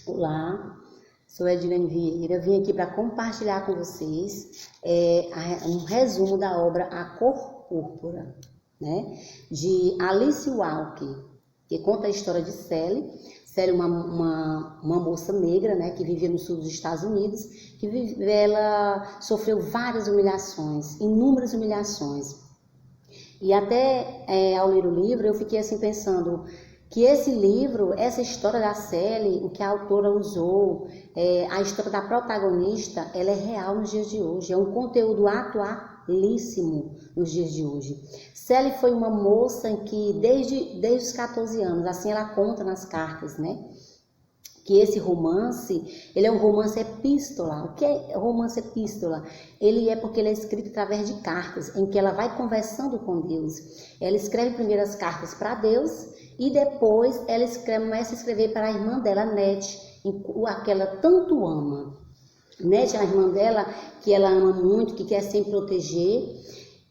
Olá, sou Edilene Vieira, vim aqui para compartilhar com vocês um resumo da obra A Cor Púrpura, né, de Alice Walker, que conta a história de Sally. Sally é uma moça negra, né, que vivia no sul dos Estados Unidos, ela sofreu várias humilhações, inúmeras humilhações. E até ao ler o livro eu fiquei assim pensando que esse livro, essa história da Sally, o que a autora usou, a história da protagonista, ela é real nos dias de hoje, é um conteúdo atualíssimo nos dias de hoje. Sally foi uma moça que desde os 14 anos, assim ela conta nas cartas, né? Que esse romance, ele é um romance epístola. O que é romance epístola? Ele é porque ele é escrito através de cartas, em que ela vai conversando com Deus. Ela escreve primeiro as cartas para Deus e depois ela começa a escrever para a irmã dela, Annette, a que ela tanto ama. Annette é a irmã dela que ela ama muito, que quer sempre proteger.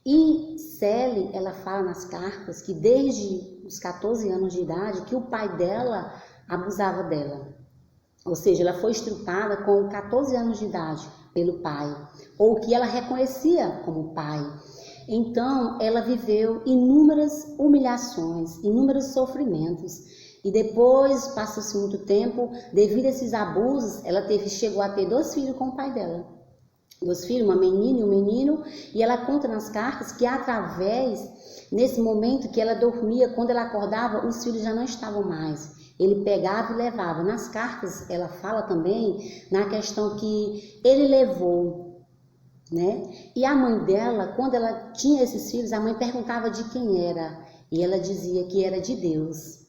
E Sally, ela fala nas cartas que desde os 14 anos de idade, que o pai dela abusava dela. Ou seja, ela foi estrupada com 14 anos de idade pelo pai, ou que ela reconhecia como pai. Então, ela viveu inúmeras humilhações, inúmeros sofrimentos. E depois, passou-se muito tempo, devido a esses abusos, ela chegou a ter 2 filhos com o pai dela. 2 filhos, uma menina e um menino, e ela conta nas cartas que nesse momento que ela dormia, quando ela acordava, os filhos já não estavam mais. Ele pegava e levava. Nas cartas, ela fala também na questão que ele levou, né? E a mãe dela, quando ela tinha esses filhos, a mãe perguntava de quem era. E ela dizia que era de Deus.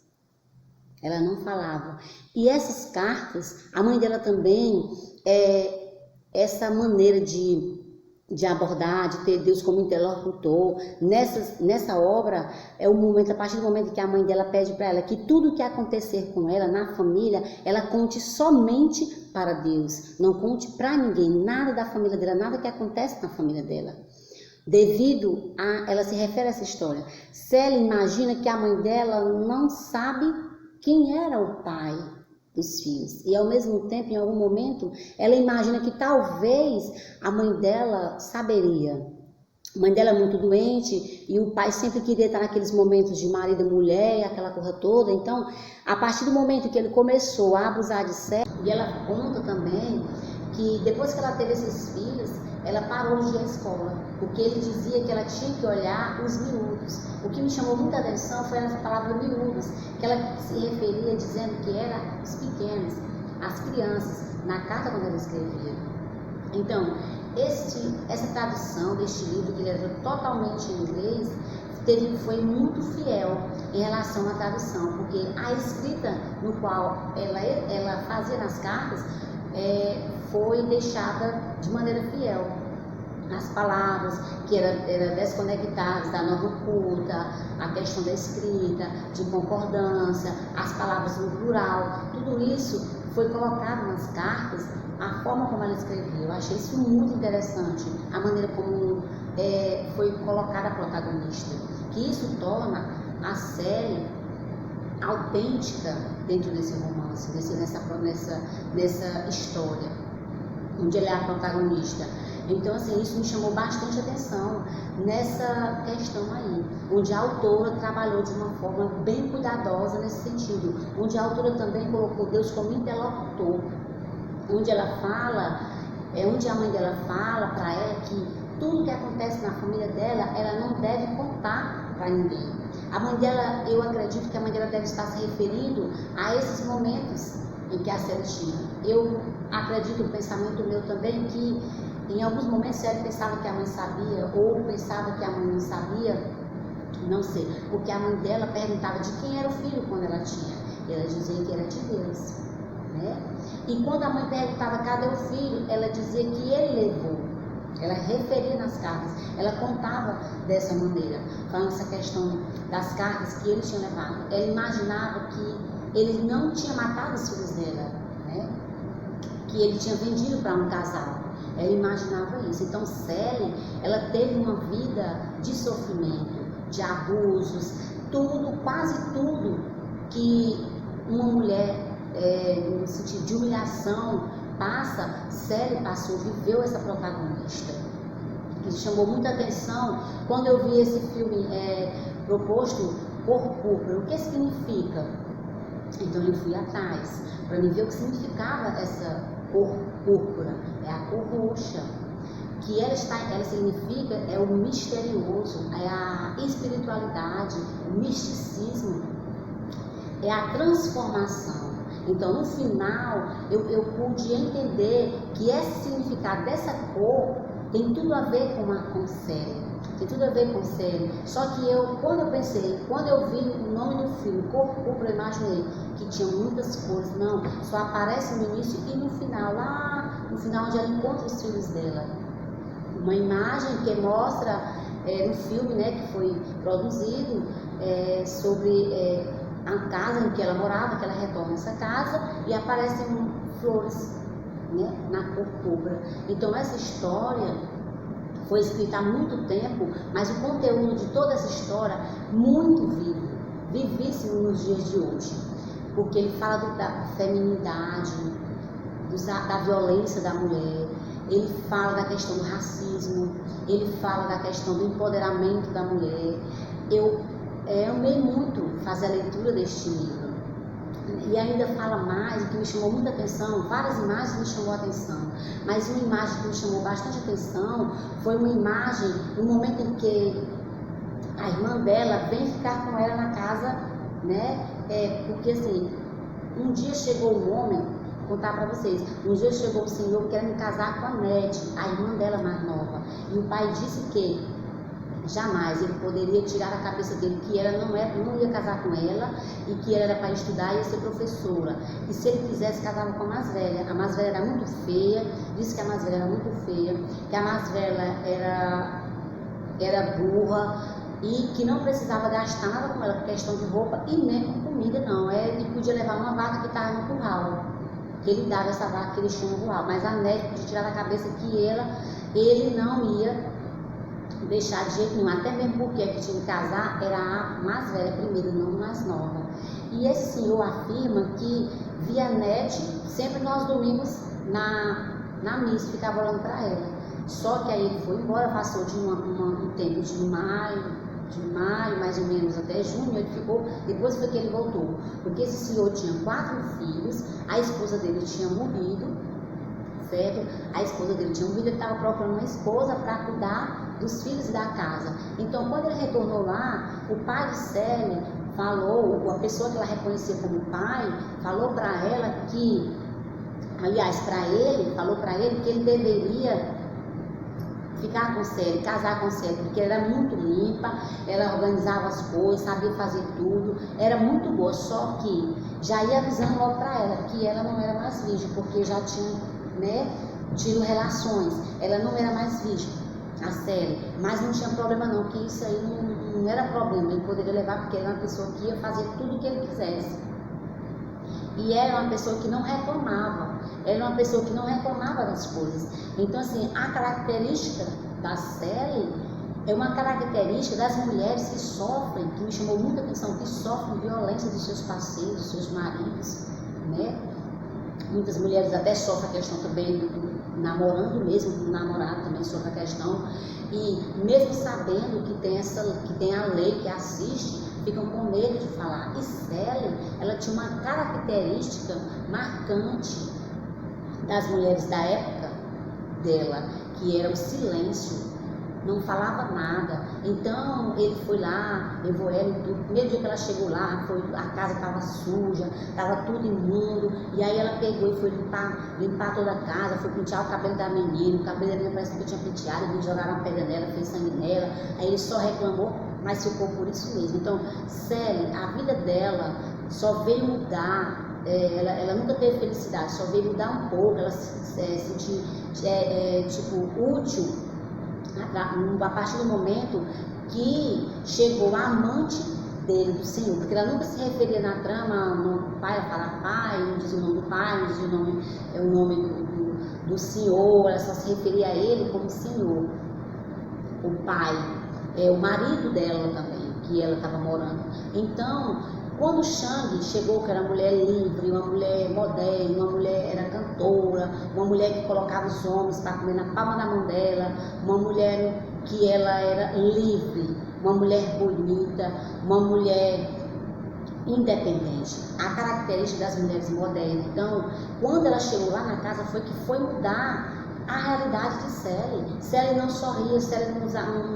Ela não falava. E essas cartas, a mãe dela também, essa maneira de abordar, de ter Deus como interlocutor, nessa obra, é o momento, a partir do momento que a mãe dela pede para ela que tudo que acontecer com ela, na família, ela conte somente para Deus, não conte para ninguém, nada da família dela, nada que acontece na família dela. Ela se refere a essa história. Sally imagina que a mãe dela não sabe quem era o pai dos filhos. E ao mesmo tempo, em algum momento, ela imagina que talvez a mãe dela saberia. A mãe dela é muito doente e o pai sempre queria estar naqueles momentos de marido e mulher, aquela coisa toda. Então, a partir do momento que ele começou a abusar de Sally, e ela conta também que depois que ela teve esses filhos, ela parou de ir à escola, porque ele dizia que ela tinha que olhar os miúdos. O que me chamou muita atenção foi essa palavra miúdos, que ela se referia dizendo que eram os pequenos, as crianças, na carta quando ela escrevia. Então, essa tradução deste livro, que ele era totalmente em inglês, foi muito fiel em relação à tradução, porque a escrita no qual ela fazia nas cartas foi deixada de maneira fiel. As palavras que eram desconectadas da norma culta, a questão da escrita, de concordância, as palavras no plural, tudo isso foi colocado nas cartas, a forma como ela escrevia. Eu achei isso muito interessante, a maneira como foi colocada a protagonista, que isso torna a série autêntica dentro desse romance, nessa história, onde ela é a protagonista. Então, assim, isso me chamou bastante atenção nessa questão aí, onde a autora trabalhou de uma forma bem cuidadosa nesse sentido, onde a autora também colocou Deus como interlocutor, onde ela fala, onde a mãe dela fala para ela que tudo que acontece na família dela, ela não deve contar para ninguém. A mãe dela, eu acredito que a mãe dela deve estar se referindo a esses momentos em que a Sally tinha. Eu acredito, o pensamento meu também, que em alguns momentos Sally pensava que a mãe sabia, ou pensava que a mãe não sabia, não sei, porque a mãe dela perguntava de quem era o filho quando ela tinha. Ela dizia que era de Deus, né? E quando a mãe perguntava cadê o filho, ela dizia que ele levou. Ela referia nas cartas, ela contava dessa maneira, falando essa questão das cartas que ele tinha levado. Ela imaginava que ele não tinha matado os filhos dela, né? Que ele tinha vendido para um casal. Ela imaginava isso. Então Sally, ela teve uma vida de sofrimento, de abusos, quase tudo que uma mulher no sentido de humilhação, Célia passou, viveu essa protagonista, que chamou muita atenção quando eu vi esse filme proposto Cor Púrpura. O que significa? Então eu fui atrás para me ver o que significava essa cor púrpura. É a cor roxa, que ela significa o misterioso, é a espiritualidade, o misticismo, é a transformação. Então, no final, eu pude entender que esse significado dessa cor tem tudo a ver com Célia. Tem tudo a ver com Célia. Só que quando eu vi o nome do filme, Cor Púrpura, eu imaginei que tinha muitas cores. Não, só aparece no início e no final, lá no final onde ela encontra os filhos dela. Uma imagem que mostra no filme, né, que foi produzido sobre a casa em que ela morava, que ela retorna essa casa e aparecem flores, né, na cor púrpura. Então essa história foi escrita há muito tempo, mas o conteúdo de toda essa história muito vivo, vivíssimo nos dias de hoje, porque ele fala da feminidade, da violência da mulher, ele fala da questão do racismo, ele fala da questão do empoderamento da mulher. Eu amei muito fazer a leitura deste livro. E ainda fala mais, o que me chamou muita atenção, várias imagens me chamou a atenção, mas uma imagem que me chamou bastante atenção foi uma imagem, no momento em que a irmã dela vem ficar com ela na casa, né? Porque assim, um dia chegou um homem, vou contar para vocês, um dia chegou um senhor querendo casar com a Nete, a irmã dela mais nova, e o pai disse que jamais ele poderia tirar da cabeça dele que ela não ia casar com ela e que ela era para estudar e ia ser professora. E se ele quisesse, casava com a mais velha. A mais velha era muito feia, disse que a mais velha era muito feia, que a mais velha era burra e que não precisava gastar nada com ela por questão de roupa e nem com comida, não. Ele podia levar uma vaca que estava no curral, que ele dava essa vaca que ele tinha no curral. Mas a Nete podia tirar da cabeça que ele não ia deixar de jeito nenhum, até mesmo porque a que tinha que casar era a mais velha primeiro, não a mais nova. E esse senhor afirma que via a Nete sempre nós domingos na missa, ficava olhando para ela. Só que aí ele foi embora, passou de um tempo de maio mais ou menos até junho, ele ficou, depois foi que ele voltou, porque esse senhor tinha 4 filhos, a esposa dele tinha morrido, certo? A esposa dele tinha morrido, ele estava procurando uma esposa para cuidar dos filhos da casa. Então, quando ele retornou lá, o pai de Célia falou, a pessoa que ela reconhecia como pai, falou para ela que, aliás, falou para ele que ele deveria ficar com Célia, casar com Célia, porque ela era muito limpa, ela organizava as coisas, sabia fazer tudo, era muito boa, só que já ia avisando logo para ela que ela não era mais virgem, porque já tinha, né, tido relações, ela não era mais virgem, a Célia, mas não tinha problema não, que isso aí não era problema, ele poderia levar, porque era uma pessoa que ia fazer tudo o que ele quisesse. E era uma pessoa que não reclamava, das coisas. Então, assim, a característica da Célia é uma característica das mulheres que sofrem, que me chamou muita atenção, que sofrem violência dos seus parceiros, dos seus maridos, né? Muitas mulheres até sofrem a questão também do namorando mesmo, do namorado também sofre a questão, e mesmo sabendo que tem a lei que assiste, ficam com medo de falar. E Célia, ela tinha uma característica marcante das mulheres da época dela, que era o silêncio, não falava nada. Então ele foi lá, levou ela e tudo. No primeiro dia que ela chegou lá, a casa estava suja, estava tudo imundo, e aí ela pegou e foi limpar toda a casa, foi pentear o cabelo da menina, o cabelo da menina parece que tinha penteado, eles jogaram uma pedra nela, fez sangue nela, aí ele só reclamou, mas ficou por isso mesmo. Então, Célia, a vida dela só veio mudar, ela nunca teve felicidade, só veio mudar um pouco, ela se sentiu útil a partir do momento que chegou a amante dele, do Senhor, porque ela nunca se referia na trama no pai, ela falava pai, não dizia o nome do pai, não dizia o nome do Senhor, ela só se referia a ele como Senhor, o pai, o marido dela também, que ela estava morando. Então, Quando Shang chegou, que era uma mulher livre, uma mulher moderna, uma mulher era cantora, uma mulher que colocava os homens para comer na palma da mão dela, uma mulher que ela era livre, uma mulher bonita, uma mulher independente, a característica das mulheres modernas. Então, quando ela chegou lá na casa, foi mudar a realidade de Sally. Sally não sorria, Sally não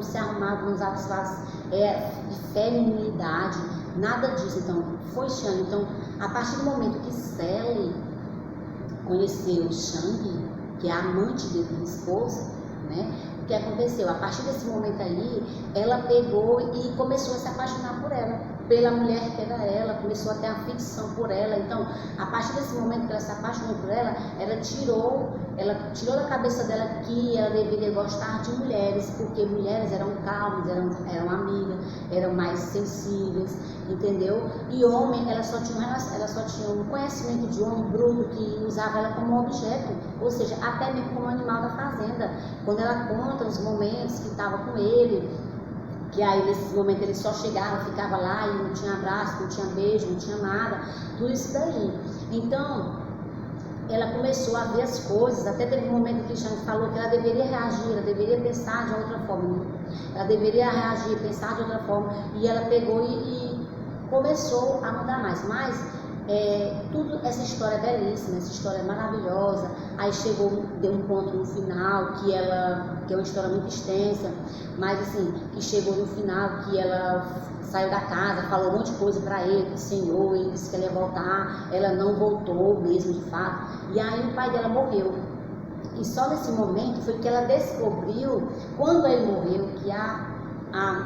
se arrumava, não usava disfarce de feminilidade, nada disso. Então, foi Shang. Então, a partir do momento que Sally conheceu Shang, que é a amante dele, do esposo, né? O que aconteceu? A partir desse momento aí, ela pegou e começou a se apaixonar por ela, pela mulher que era ela, começou a ter afeição por ela. Então, a partir desse momento que ela se apaixonou por ela, ela tirou da cabeça dela que ela deveria gostar de mulheres, porque mulheres eram calmas, eram amigas, eram mais sensíveis, entendeu? E homem, ela só tinha um conhecimento de homem bruto que usava ela como objeto, ou seja, até mesmo como animal da fazenda. Quando ela conta os momentos que estava com ele, que aí nesses momentos ele só chegava, ficava lá e não tinha abraço, não tinha beijo, não tinha nada, tudo isso daí. Então, ela começou a ver as coisas, até teve um momento que Shang falou que ela deveria reagir, ela deveria pensar de outra forma, ela deveria reagir, pensar de outra forma, e ela pegou e começou a mudar mais. Mas tudo, essa história é belíssima, essa história é maravilhosa. Aí deu um ponto no final que é uma história muito extensa, mas assim, que chegou no final que ela saiu da casa, falou um monte de coisa para ele, que senhor, ele disse que ela ia voltar, ela não voltou mesmo de fato, e aí o pai dela morreu. E só nesse momento foi que ela descobriu, quando ele morreu, que a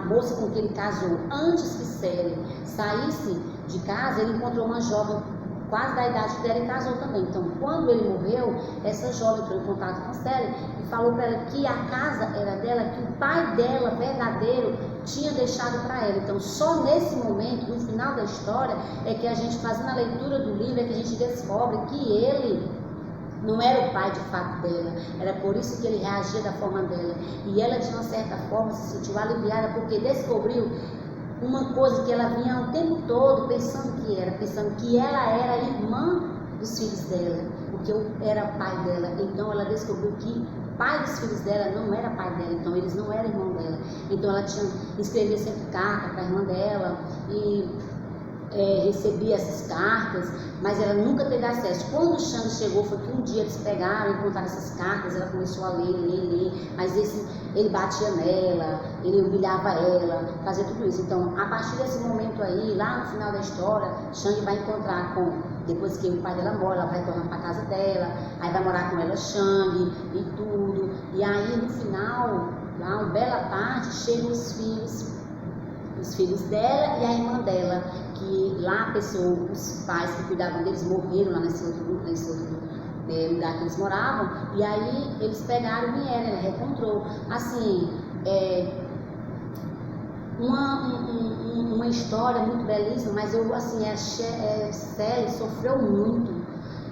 moça com quem ele casou, antes que Sally saísse de casa, ele encontrou uma jovem quase da idade dela e casou também. Então, quando ele morreu, essa jovem entrou em contato com Sally e falou para ela que a casa era dela, que o pai dela, verdadeiro, tinha deixado para ela. Então, só nesse momento, no final da história, é que a gente, fazendo a leitura do livro, é que a gente descobre que ele não era o pai de fato dela, era por isso que ele reagia da forma dela. E ela, de uma certa forma, se sentiu aliviada porque descobriu uma coisa que ela vinha o tempo todo pensando que ela era irmã dos filhos dela, porque eu era pai dela. Então ela descobriu que o pai dos filhos dela não era pai dela, então eles não eram irmão dela. Então ela tinha escrever sempre carta para a irmã dela e recebia essas cartas, mas ela nunca teve acesso. Quando o Shang chegou, foi que um dia eles pegaram e encontraram essas cartas, ela começou a ler, mas ele batia nela, ele humilhava ela, fazia tudo isso. Então, a partir desse momento aí, lá no final da história, Shang vai encontrar depois que o pai dela morre, ela vai tornar para casa dela, aí vai morar com ela Shang e tudo, e aí no final, lá uma bela tarde, chegam os filhos dela e a irmã dela, que lá os pais que cuidavam deles morreram lá nesse outro lugar que eles moravam, e aí eles pegaram e vieram, ela reencontrou. Assim, uma história muito belíssima, mas Sally sofreu muito,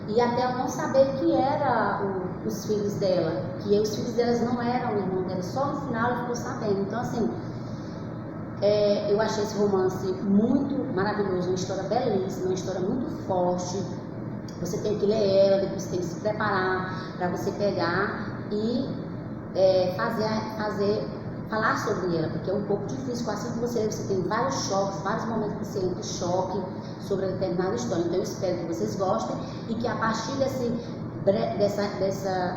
e até eu não saber que eram os filhos dela, que os filhos delas não eram irmãos dela, só no final ela ficou sabendo. Então, assim, eu achei esse romance muito maravilhoso, uma história belíssima, uma história muito forte. Você tem que ler ela, depois você tem que se preparar para você pegar e falar sobre ela, porque é um pouco difícil. Assim que você tem vários choques, vários momentos que você entra em choque sobre a determinada história. Então eu espero que vocês gostem e que a partir dessa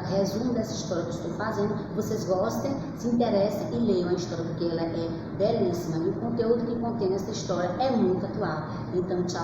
resumo dessa história que eu estou fazendo, vocês gostem, se interessem e leiam a história, porque ela é belíssima e o conteúdo que contém nessa história é muito atual. Então, tchau.